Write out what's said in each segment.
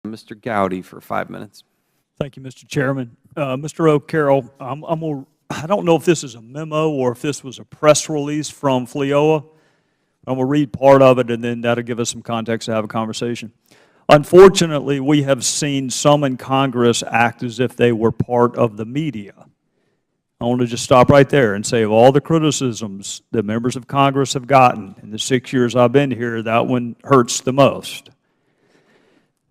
Mr. Gowdy for 5 minutes. Thank you, Mr. Chairman. Mr. O'Carroll, I don't know if this is a memo or if this was a press release from FLEOA. I'm going to read part of it, and then that'll give us some context to have a conversation. Unfortunately, we have seen some in Congress act as if they were part of the media. I want to just stop right there and say of all the criticisms that members of Congress have gotten in the 6 years I've been here, that one hurts the most.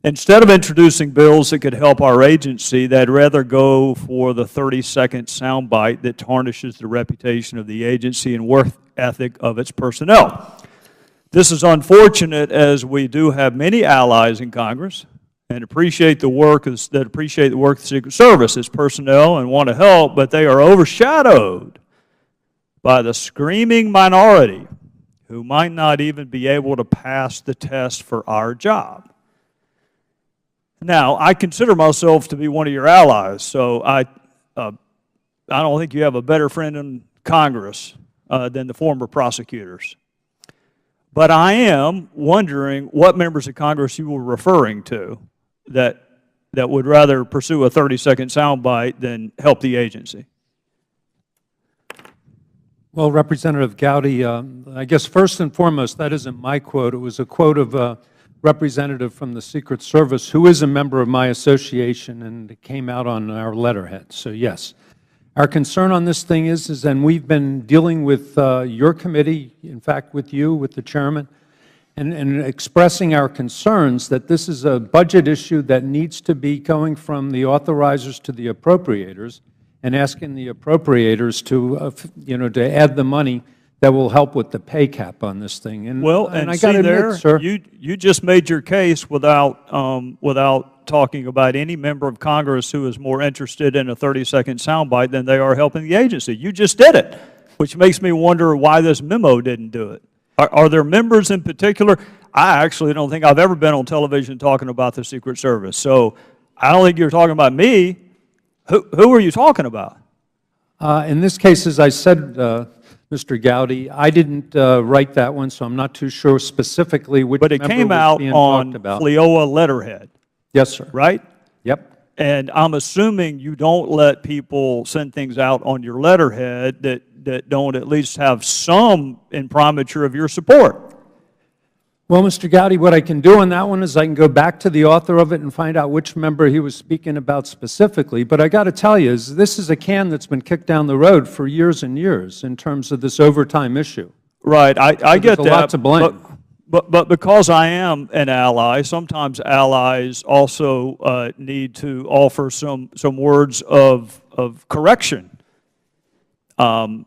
Instead of introducing bills that could help our agency, they'd rather go for the 30-second soundbite that tarnishes the reputation of the agency and work ethic of its personnel. This is unfortunate, as we do have many allies in Congress and appreciate the work of the Secret Service, its personnel, and want to help, but they are overshadowed by the screaming minority who might not even be able to pass the test for our job. Now, I consider myself to be one of your allies, so I don't think you have a better friend in Congress than the former prosecutors. But I am wondering what members of Congress you were referring to that would rather pursue a 30-second soundbite than help the agency. Well, Representative Gowdy, I guess first and foremost, that isn't my quote. It was a quote of a representative from the Secret Service who is a member of my association, and it came out on our letterhead. So yes, our concern on this thing is and we've been dealing with your committee, in fact with you, with the chairman, and expressing our concerns that this is a budget issue that needs to be going from the authorizers to the appropriators, and asking the appropriators to add the money that will help with the pay cap on this thing. And I got to admit, sir, you just made your case without talking about any member of Congress who is more interested in a 30-second soundbite than they are helping the agency. You just did it, which makes me wonder why this memo didn't do it. Are there members in particular? I actually don't think I've ever been on television talking about the Secret Service, so I don't think you're talking about me. Who are you talking about? In this case, as I said, Mr. Gowdy, I didn't write that one, so I'm not too sure specifically which member was being talked about. But it came out on FLEOA letterhead. Yes, sir. Right? Yep. And I'm assuming you don't let people send things out on your letterhead that don't at least have some imprimatur of your support. Well, Mr. Gowdy, what I can do on that one is I can go back to the author of it and find out which member he was speaking about specifically. But I got to tell you, this is a can that's been kicked down the road for years and years in terms of this overtime issue. Right, I get that. There's a lot to blame. But because I am an ally, sometimes allies also need to offer some words of correction. That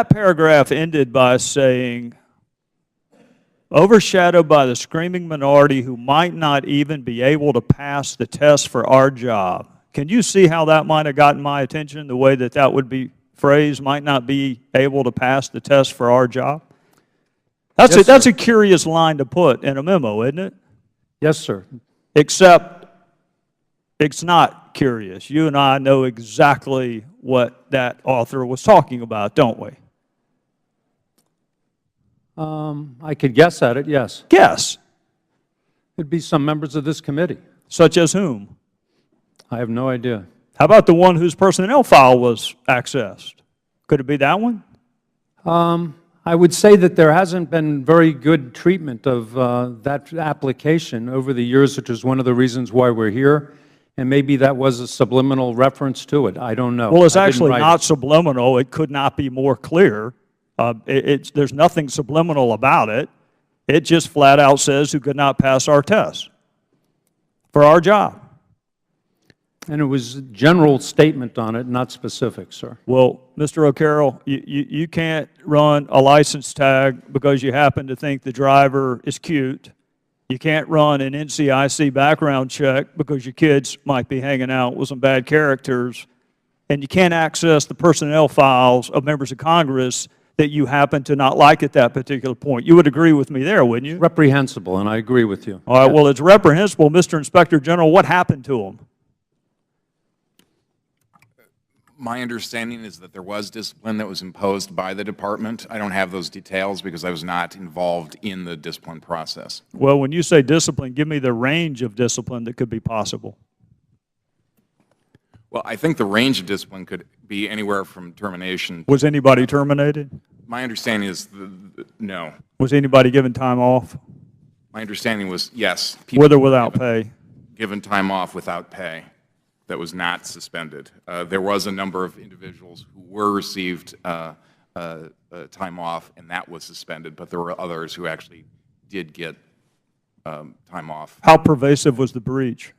paragraph ended by saying, overshadowed by the screaming minority who might not even be able to pass the test for our job. Can you see how that might have gotten my attention, the way that would be phrased, might not be able to pass the test for our job? That's a curious line to put in a memo, isn't it? Yes, sir. Except it's not curious. You and I know exactly what that author was talking about, don't we? I could guess at it, yes. Guess. It'd be some members of this committee. Such as whom? I have no idea. How about the one whose personnel file was accessed? Could it be that one? I would say that there hasn't been very good treatment of that application over the years, which is one of the reasons why we're here. And maybe that was a subliminal reference to it. I don't know. Well, it's actually not subliminal. It could not be more clear. There's nothing subliminal about it. It just flat out says who could not pass our test for our job. And it was a general statement on it, not specific, sir. Well, Mr. O'Carroll, you can't run a license tag because you happen to think the driver is cute. You can't run an NCIC background check because your kids might be hanging out with some bad characters. And you can't access the personnel files of members of Congress that you happen to not like at that particular point. You would agree with me there, wouldn't you? Reprehensible, and I agree with you. All right, well, it's reprehensible. Mr. Inspector General, what happened to him? My understanding is that there was discipline that was imposed by the department. I don't have those details because I was not involved in the discipline process. Well, when you say discipline, give me the range of discipline that could be possible. Well, I think the range of discipline could be anywhere from termination. Was anybody terminated? My understanding is no. Was anybody given time off? My understanding was yes. With or without pay? Given time off without pay that was not suspended. There was a number of individuals who were received time off, and that was suspended, but there were others who actually did get time off. How pervasive was the breach?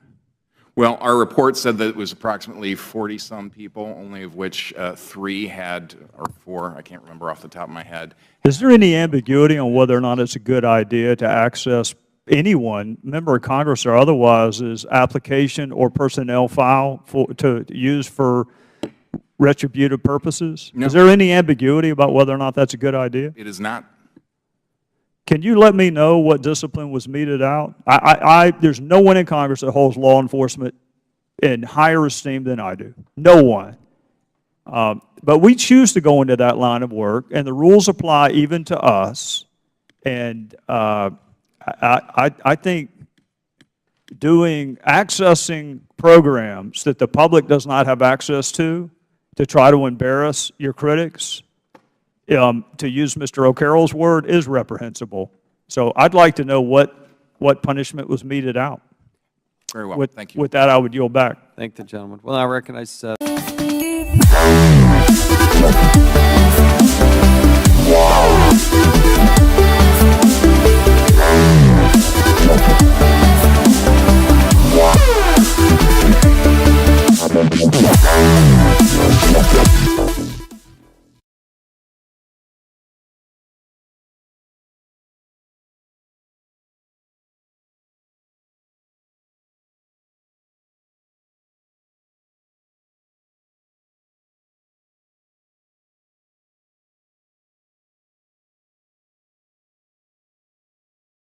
Well, our report said that it was approximately 40-some people, only of which 3 had, or 4, I can't remember off the top of my head. Is there any ambiguity on whether or not it's a good idea to access anyone, member of Congress or otherwise, application or personnel file to use for retributive purposes? No. Is there any ambiguity about whether or not that's a good idea? It is not. Can you let me know what discipline was meted out? There's no one in Congress that holds law enforcement in higher esteem than I do. No one. But we choose to go into that line of work, and the rules apply even to us. And I think accessing programs that the public does not have access to try to embarrass your critics, to use Mr. O'Carroll's word, is reprehensible. So I'd like to know what punishment was meted out. Very well. Thank you. With that, I would yield back. Thank the gentleman. Well, I recognize